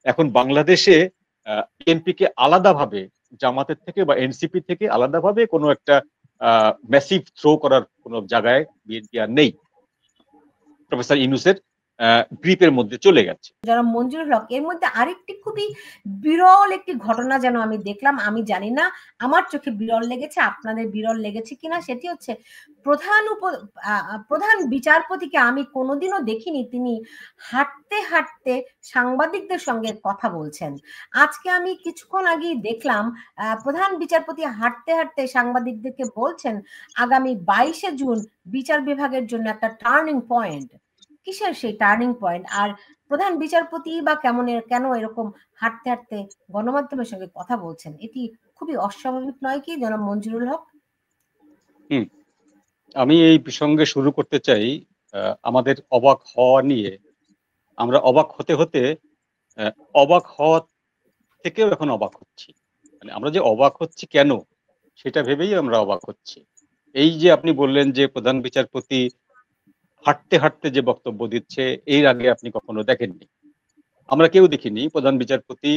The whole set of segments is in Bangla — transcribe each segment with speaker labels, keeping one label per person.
Speaker 1: এখন বাংলাদেশে বিএনপিকে আলাদাভাবে জামাতের থেকে বা এনসিপি থেকে আলাদাভাবে কোনো একটা ম্যাসিভ থ্রো করার কোনো জায়গায় বিএনপি আর নেই। প্রফেসর ইউনূসের গ্রিপের মধ্যে চলে গেছে।
Speaker 2: যারা মঞ্জুরুল হক, এর মধ্যে আরেকটি খুবই বিরল একটি ঘটনা যেন আমি দেখলাম, আমি জানি না আমার চোখে বিরল লেগেছে, আপনাদের বিরল লেগেছে কিনা, সেটি হচ্ছে প্রধান বিচারপতিকে আমি কোনোদিনও দেখিনি তিনি হাঁটতে হাঁটতে সাংবাদিকদের সঙ্গে কথা বলছেন। আজকে আমি কিছুক্ষণ আগেই দেখলাম প্রধান বিচারপতি হাঁটতে হাঁটতে সাংবাদিকদেরকে বলছেন আগামী 22শে জুন বিচার বিভাগের জন্য একটা টার্নিং পয়েন্ট। কিসের সেই টার্নিং পয়েন্ট? আর প্রধান বিচারপতি বা কেন এরকম হাঁটতে হাঁটতে গণমাধ্যমের সঙ্গে কথা বলছেন? এটি খুবই অস্বাভাবিক নয় কি, জনাব মঞ্জুরুল হক?
Speaker 1: আমি এই প্রসঙ্গে শুরু করতে চাই আমাদের অবাক হওয়া নিয়ে। আমরা অবাক হতে হতে অবাক হওয়া থেকেও এখন অবাক হচ্ছি। মানে আমরা যে অবাক হচ্ছি কেন সেটা ভেবেই আমরা অবাক হচ্ছি। এই যে আপনি বললেন যে প্রধান বিচারপতি হাঁটতে হাঁটতে যে বক্তব্য দিচ্ছে, এর আগে আপনি কখনো দেখেননি, আমরা কেউ দেখিনি প্রধান বিচারপতি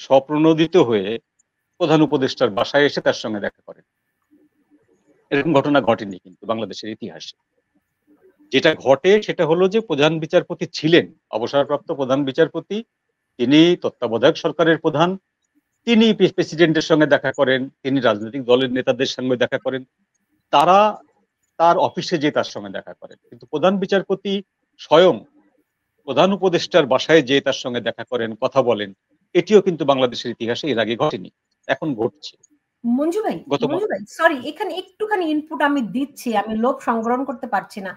Speaker 1: স্বপ্রণোদিত হয়ে প্রধান উপদেষ্টার বাসায় এসে তার সঙ্গে দেখা করেন। এরকম ঘটনা ঘটেনি কিন্তু বাংলাদেশের ইতিহাসে। যেটা ঘটে সেটা হলো যে প্রধান বিচারপতি ছিলেন অবসরপ্রাপ্ত প্রধান বিচারপতি, তিনি তত্ত্বাবধায়ক সরকারের প্রধান, তিনি প্রেসিডেন্টের সঙ্গে দেখা করেন, তিনি রাজনৈতিক দলের নেতাদের সঙ্গে দেখা করেন, তারা তার অফিসে যেয়ে তার সঙ্গে দেখা করেন। কিন্তু প্রধান বিচারপতি স্বয়ং প্রধান উপদেষ্টার বাসায় যেয়ে তার সঙ্গে দেখা করেন, কথা বলেন, এটিও কিন্তু বাংলাদেশের ইতিহাসে এর আগে ঘটেনি, এখন ঘটছে।
Speaker 2: মঞ্জু ভাই, সরি, এখানে একটুখানি ইনপুট আমি দিচ্ছি, আমি লোক সংগ্রহ করতে পারছি না।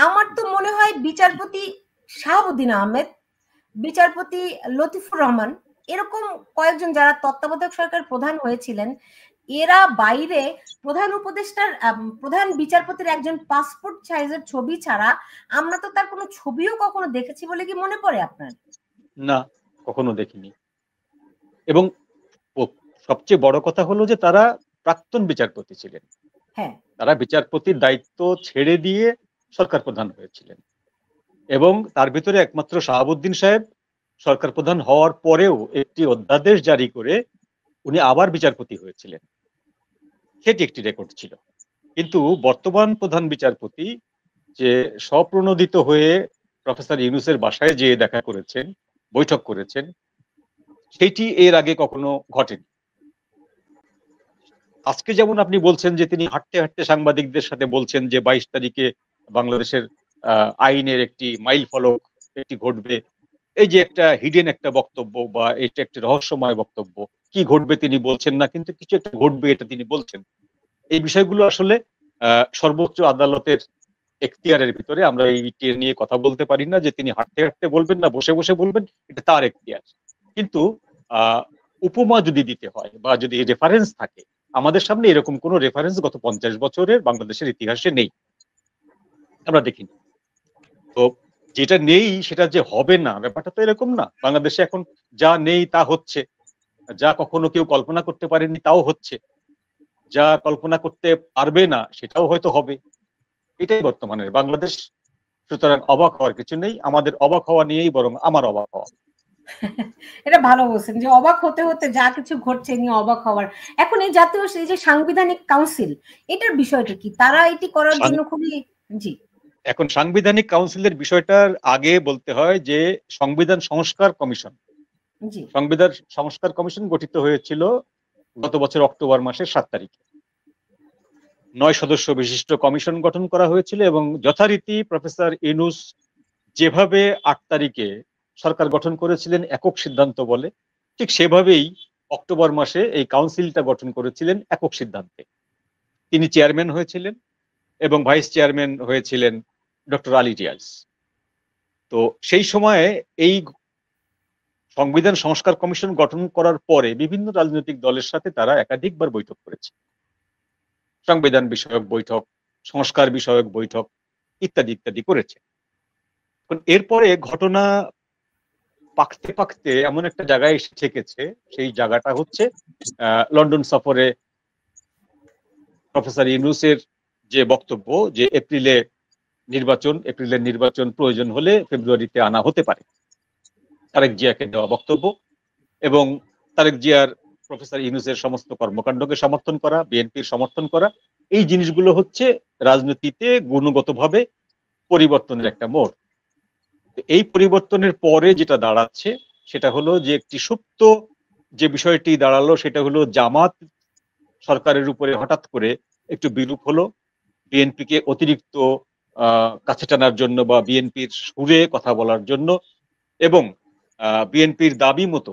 Speaker 2: আমার তো মনে হয় বিচারপতি শাহাবুদ্দিন আহমেদ, বিচারপতি লতিফুর রহমান, এরকম কয়েকজন যারা তত্ত্বাবধায়ক সরকার প্রধান হয়েছিলেন, এরা বাইরে প্রধান উপদেষ্টার প্রধান বিচারপতির একজন পাসপোর্ট সাইজের ছবি ছাড়া আমরা তো তার কোনো ছবিও কখনো দেখেছি বলে কি মনে পড়ে আপনার?
Speaker 1: না, কখনো দেখিনি। এবং সবচেয়ে বড় কথা হলো যে তারা প্রাক্তন বিচারপতি ছিলেন।
Speaker 2: হ্যাঁ,
Speaker 1: তারা বিচারপতির দায়িত্ব ছেড়ে দিয়ে সরকার প্রধান হয়েছিলেন এবং তার ভিতরে একমাত্র শাহাবুদ্দিন সাহেব সরকার প্রধান হওয়ার পরেও একটি অধ্যাদেশ জারি করে উনি আবার বিচারপতি হয়েছিলেন, সেটি একটি রেকর্ড ছিল। কিন্তু বর্তমান প্রধান বিচারপতি যে স্বপ্রণোদিত হয়ে প্রফেসর ইউনূসের বাসায় যেয়ে দেখা করেছেন, বৈঠক করেছেন, সেটি এর আগে কখনো ঘটেনি। আজকে যেমন আপনি বলছেন যে তিনি হাঁটতে হাঁটতে সাংবাদিকদের সাথে বলছেন যে 22 তারিখে বাংলাদেশের আইনের একটি মাইল ফলক একটি ঘটবে, এই যে একটা হিডেন একটা বক্তব্য বা এটা একটা রহস্যময় বক্তব্য, কি ঘটবে তিনি বলছেন না, কিন্তু কিছু একটা ঘটবে এটা তিনি বলছেন। এই বিষয়গুলো আসলে সর্বোচ্চ আদালতের এখতিয়ারের ভিতরে, আমরা এই নিয়ে কথা বলতে পারি না যে তিনি হাঁটতে হাঁটতে বলবেন না বসে বসে বলবেন, এটা তার এখতিয়ার। কিন্তু উপমা যদি দিতে হয় বা যদি রেফারেন্স থাকে, আমাদের সামনে এরকম কোন রেফারেন্স গত 50 বছরের বাংলাদেশের ইতিহাসে নেই, আমরা দেখিনি। তো যেটা নেই সেটা যে হবে না, ব্যাপারটা তো এরকম না। বাংলাদেশে এখন যা নেই তা হচ্ছে, যা কখনো কেউ কল্পনা করতে পারেনি তাও হচ্ছে, যা কল্পনা করতে পারবে না সেটাও হয়তো হবে। এটাই বর্তমানের বাংলাদেশ। সুতরাং অবাক হওয়ার কিছু নেই, আমাদের অবাক হওয়া নিয়েই বরং আমার অবাক হওয়া।
Speaker 2: এটা ভালো বলছেন যে অবাক হতে হতে যা কিছু ঘটছে নিয়ে অবাক হওয়ার। এখন এই জাতীয় এই যে সাংবিধানিক কাউন্সিল, এটার বিষয়টা কি? তারা এটি করার জন্য খুবই জি।
Speaker 1: এখন সাংবিধানিক কাউন্সিলের বিষয়টার আগে বলতে হয় যে সংবিধান সংস্কার কমিশন, সংবিধান সংস্কার কমিশন গঠিত হয়েছিল গত বছর অক্টোবর মাসের 7 তারিখে। 9 সদস্য বিশিষ্ট কমিশন গঠন করা হয়েছিল এবং যথারীতি প্রফেসর ইউনূস যেভাবে 8 তারিখে সরকার গঠন করেছিলেন একক সিদ্ধান্ত বলে, ঠিক সেভাবেই অক্টোবর মাসে এই কাউন্সিলটা গঠন করেছিলেন একক সিদ্ধান্তে। তিনি চেয়ারম্যান হয়েছিলেন এবং ভাইস চেয়ারম্যান হয়েছিলেন ডক্টর আলী রিয়াজ। তো সেই সময়ে এই সংবিধান সংস্কার কমিশন গঠন করার পরে বিভিন্ন রাজনৈতিক দলের সাথে তারা একাধিকবার বৈঠক করেছে, সংবিধান বিষয়ক বৈঠক, সংস্কার বিষয়ক বৈঠক ইত্যাদি ইত্যাদি করেছে। এরপরে ঘটনা পাকতে পাকতে এমন একটা জায়গায় এসে ঠেকেছে, সেই জায়গাটা হচ্ছে লন্ডন সফরে প্রফেসর ইউনূসের যে বক্তব্য যে এপ্রিলের নির্বাচন প্রয়োজন হলে ফেব্রুয়ারিতে আনা হতে পারে। তারেক জিয়াকে দেওয়া বক্তব্য এবং তারেক জিয়ার প্রফেসর ইউনূসের সমস্ত কর্মকাণ্ডকে সমর্থন করা, বিএনপির সমর্থন করা, এই জিনিসগুলো হচ্ছে রাজনীতিতে গুণগতভাবে পরিবর্তনের একটা মোড়। এই পরিবর্তনের পরে যেটা দাঁড়াচ্ছে সেটা হলো যে একটি সুপ্ত যে বিষয়টি দাঁড়ালো সেটা হলো জামাত সরকারের উপরে হঠাৎ করে একটু বিরূপ হলো, বিএনপিকে অতিরিক্ত কাছে টানার জন্য বা বিএনপির সুরে কথা বলার জন্য এবং বিএনপির দাবি মতো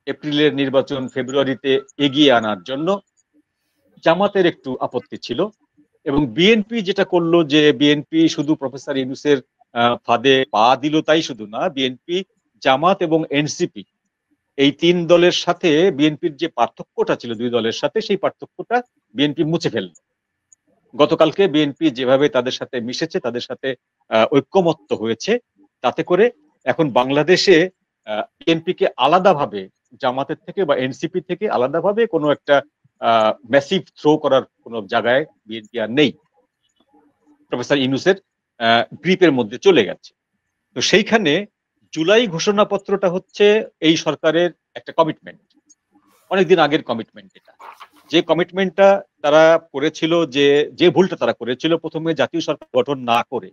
Speaker 1: এপ্রিলের নির্বাচন ফেব্রুয়ারিতে এগিয়ে আনার জন্য জামাতের একটু আপত্তি ছিল। এবং বিএনপি যেটা করলো যে বিএনপি শুধু প্রফেসর ইউনূসের ফাঁদে পা দিল তাই শুধু না, বিএনপি জামাত এবং এনসিপি এই তিন দলের সাথে বিএনপির যে পার্থক্যটা ছিল দুই দলের সাথে, সেই পার্থক্যটা বিএনপি মুছে ফেলল। গতকালকে বিএনপি যেভাবে তাদের সাথে মিশেছে, তাদের সাথে ঐক্যমত্য হয়েছে, তাতে করে এখন বাংলাদেশে বিএনপিকে আলাদাভাবে জামাতের থেকে বা এনসিপি থেকে আলাদাভাবে কোনো একটা ম্যাসিভ থ্রো করার কোনো জায়গায় বিএনপি আর নেই, প্রফেসর ইউনূসের গ্রিপের মধ্যে চলে গেছে। তো সেইখানে জুলাই ঘোষণাপত্রটা হচ্ছে এই সরকারের একটা কমিটমেন্ট, অনেকদিন আগের কমিটমেন্ট। এটা যে কমিটমেন্টটা তারা করেছিল, যে ভুলটা তারা করেছিল প্রথমে জাতীয় সরকার গঠন না করে,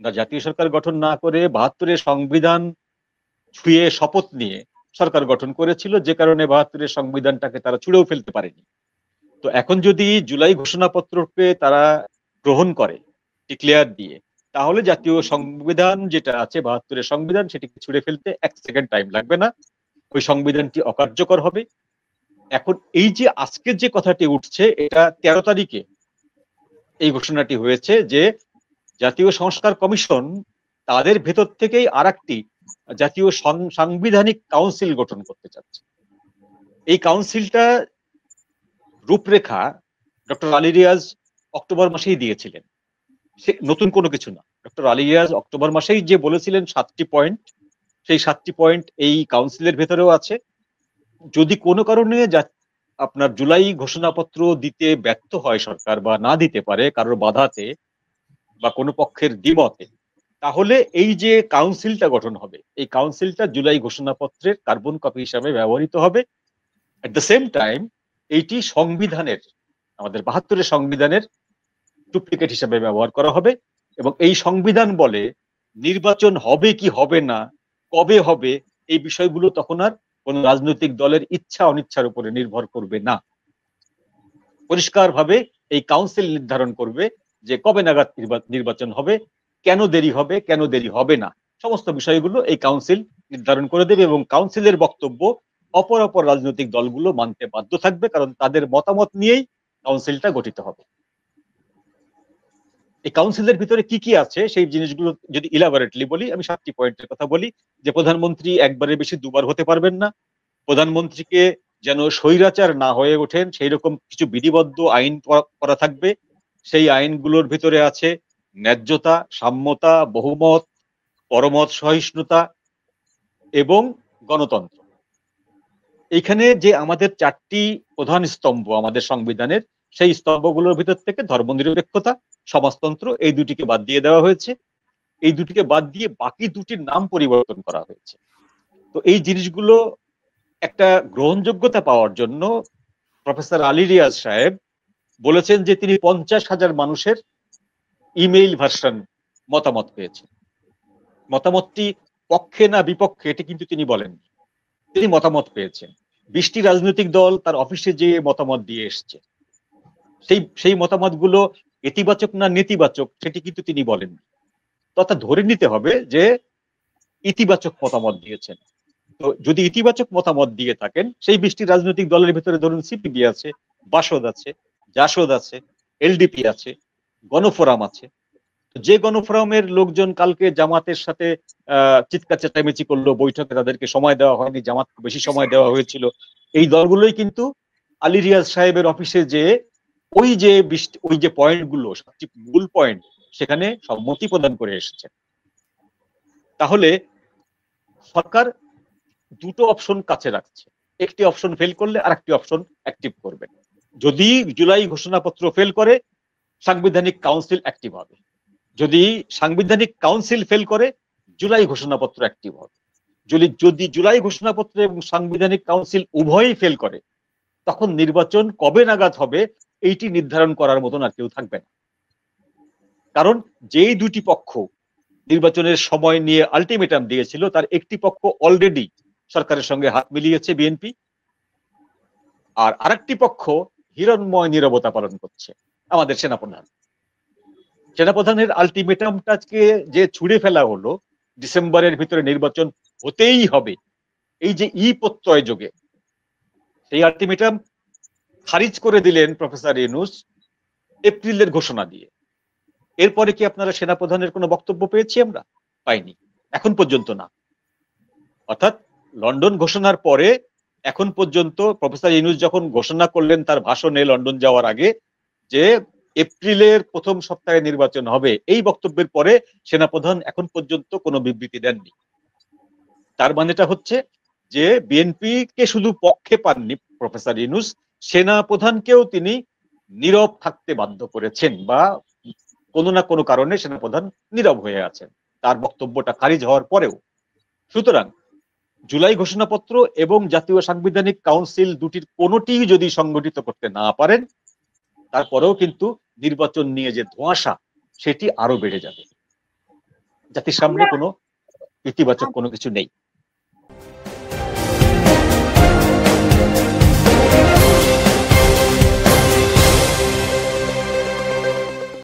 Speaker 1: জাতীয় সরকার গঠন না করে ৭২-এর সংবিধান ছুঁয়ে শপথ নিয়ে সরকার গঠন করেছিল, যে কারণে ৭২-এর সংবিধানটাকে তারা ছুঁড়েও ফেলতে পারেনি। তো এখন যদি জুলাই ঘোষণাপত্রকে তারা গ্রহণ করে ডিক্লেয়ার দিয়ে, তাহলে জাতীয় সংবিধান যেটা আছে ৭২-এর সংবিধান, সেটিকে ছুঁড়ে ফেলতে ১ সেকেন্ড টাইম লাগবে না, ওই সংবিধানটি অকার্যকর হবে। এখন এই যে আজকের যে কথাটি উঠছে, এটা ১৩ তারিখে এই ঘোষণাটি হয়েছে যে জাতীয় সংস্কার কমিশন তাদের ভেতর থেকেই আরেকটি জাতীয় সাংবিধানিক কাউন্সিল গঠন করতে চাচ্ছে। এই কাউন্সিলটা রূপরেখা ডক্টর আলী রিয়াজ অক্টোবর মাসেই দিয়েছিলেন, সে নতুন কোনো কিছু না। ডক্টর আলী রিয়াজ অক্টোবর মাসেই যে বলেছিলেন ৭টি পয়েন্ট, সেই ৭টি পয়েন্ট এই কাউন্সিলের ভেতরেও আছে। যদি কোনো কারণে আপনার জুলাই ঘোষণাপত্র দিতে ব্যর্থ হয় সরকার, বা না দিতে পারে কারোর বাধাতে বা কোনো পক্ষের দ্বিমতে, তাহলে এই যে কাউন্সিলটা গঠন হবে, এই কাউন্সিলটা জুলাই ঘোষণাপত্রের কার্বন কপি হিসাবে ব্যবহৃত হবে। এট দ্য সেম টাইম এইটি সংবিধানের, আমাদের ৭২-এর সংবিধানের ডুপ্লিকেট হিসাবে ব্যবহার করা হবে। এবং এই সংবিধান বলে নির্বাচন হবে কি হবে না, কবে হবে, এই বিষয়গুলো তখন আর কোন রাজনৈতিক দলের ইচ্ছা অনিচ্ছার উপরে নির্ভর করবে না। পরিষ্কারভাবে এই কাউন্সিল নির্ধারণ করবে যে কবে নাগাদ নির্বাচন হবে, কেন দেরি হবে, কেন দেরি হবে না, সমস্ত বিষয়গুলো এই কাউন্সিল নির্ধারণ করে দেবে। এবং কাউন্সিলের বক্তব্য অপর রাজনৈতিক দলগুলো মানতে বাধ্য থাকবে, কারণ তাদের মতামত নিয়েই কাউন্সিলটা গঠিত হবে। এই কাউন্সিলের ভিতরে কি কি আছে সেই জিনিসগুলো যদি ইলাবোরেটলি বলি, আমি ৭টি পয়েন্টের কথা বলি। যে প্রধানমন্ত্রী একবারের বেশি দুবার হতে পারবেন না, প্রধানমন্ত্রীকে যেন স্বৈরাচার না হয়ে ওঠেন সেই রকম কিছু বিধিবদ্ধ আইন করা থাকবে। সেই আইনগুলোর ভিতরে আছে ন্যায্যতা, সাম্যতা, বহুমত, পরমত সহিষ্ণুতা এবং গণতন্ত্র। এইখানে যে আমাদের ৪টি প্রধান স্তম্ভ আমাদের সংবিধানের, সেই স্তম্ভগুলোর ভিতর থেকে ধর্মনিরপেক্ষতা, সমাজতন্ত্র, এই দুটিকে বাদ দিয়ে দেওয়া হয়েছে। এই দুটিকে বাদ দিয়ে বাকি দুটির নাম পরিবর্তন করা হয়েছে। তো এই জিনিসগুলো একটা গ্রহণযোগ্যতা পাওয়ার জন্য প্রফেসর আলী রিয়াজ সাহেব বলেছেন যে তিনি ৫০,০০০ মানুষের ইমেইল ভার্সন মতামত পেয়েছেন। মতামতটি পক্ষে না বিপক্ষে এটি কিন্তু তিনি বলেন, তিনি মতামত পেয়েছেন। ২০টি রাজনৈতিক দল তার অফিসে যে মতামত দিয়ে এসছে, সেই মতামতগুলো ইতিবাচক না নেতিবাচক সেটি কিন্তু তিনি বলেন। তথা ধরে নিতে হবে যে ইতিবাচক মতামত দিয়েছেন। তো যদি ইতিবাচক মতামত দিয়ে থাকেন, সেই ২০টি রাজনৈতিক দলের ভিতরে ধরুন সিপিবি আছে, বাসদ আছে, জাসদ আছে, এলডিপি আছে, গণফোরাম আছে। যে গণফোরামের লোকজন কালকে জামাতের সাথে চিৎকার চেঁচামেচি করলো, বৈঠকে তাদেরকে সময় দেওয়া হয়নি, জামাতকে বেশি সময় দেওয়া হয়েছিল, এই দলগুলোই কিন্তু আলী রিয়াজ সাহেবের অফিসে যে ওই যে পয়েন্টগুলো, সবচেয়ে মূল পয়েন্ট, সেখানে সম্মতি প্রদান করে এসেছে। তাহলে সরকার দুটো অপশন কাছে রাখছে, একটি অপশন ফেল করলে আরেকটি অপশন অ্যাক্টিভ করবে। যদি জুলাই ঘোষণাপত্র ফেল করে, সাংবিধানিক কাউন্সিল অ্যাক্টিভ হবে। যদি সাংবিধানিক কাউন্সিল ফেল করে, জুলাই ঘোষণাপত্র অ্যাক্টিভ হবে। যদি জুলাই ঘোষণাপত্র এবং সাংবিধানিক কাউন্সিল উভয়ই ফেল করে, তখন নির্বাচন কবে নাগাদ হবে এইটি নির্ধারণ করার মতন আর কেউ থাকবে না। কারণ যেই দুটি পক্ষ নির্বাচনের সময় নিয়ে আলটিমেটাম দিয়েছিল, তার একটি পক্ষ অলরেডি সরকারের সঙ্গে হাত মিলিয়েছে, বিএনপি, আর আরেকটি পক্ষ হিরণময় নীরবতা পালন করছে, আমাদের সেনাপ্রধান। সেনাপ্রধানের আলটিমেটামটাকে যে ছুড়ে ফেলা হলো, ডিসেম্বরের ভিতরে নির্বাচন হতেই হবে, এই যে প্রত্যয় যোগে, সেই আলটিমেটাম খারিজ করে দিলেন প্রফেসর ইউনূস এপ্রিলের ঘোষণা দিয়ে। এরপরে কি আপনারা সেনাপ্রধানের কোনো বক্তব্য পেয়েছি? আমরা পাইনি, এখন পর্যন্ত না। অর্থাৎ লন্ডন ঘোষণার পরে এখন পর্যন্ত প্রফেসর ইউনূস যখন ঘোষণা করলেন তার ভাষণে লন্ডন যাওয়ার আগে যে এপ্রিলের প্রথম সপ্তাহে নির্বাচন হবে, এই বক্তব্যের পরে সেনাপ্রধান এখন পর্যন্ত কোনো বিবৃতি দেননি। তার মানেটা হচ্ছে যে বিএনপি কে শুধু পক্ষে পাননি প্রফেসর ইউনূস, সেনাপ্রধানকেও তিনি নীরব থাকতে বাধ্য করেছেন, বা কোনো না কোনো কারণে সেনাপ্রধান নীরব হয়ে আছেন তার বক্তব্যটা খারিজ হওয়ার পরেও। সুতরাং জুলাই ঘোষণাপত্র এবং জাতীয় সাংবিধানিক কাউন্সিল দুটির কোনোটি যদি সংগঠিত করতে না পারেন, তারপরেও কিন্তু নির্বাচন নিয়ে যে ধোঁয়াশা সেটি আরো বেড়ে যাবে। জাতির সামনে কোনো ইতিবাচক কোনো কিছু নেই।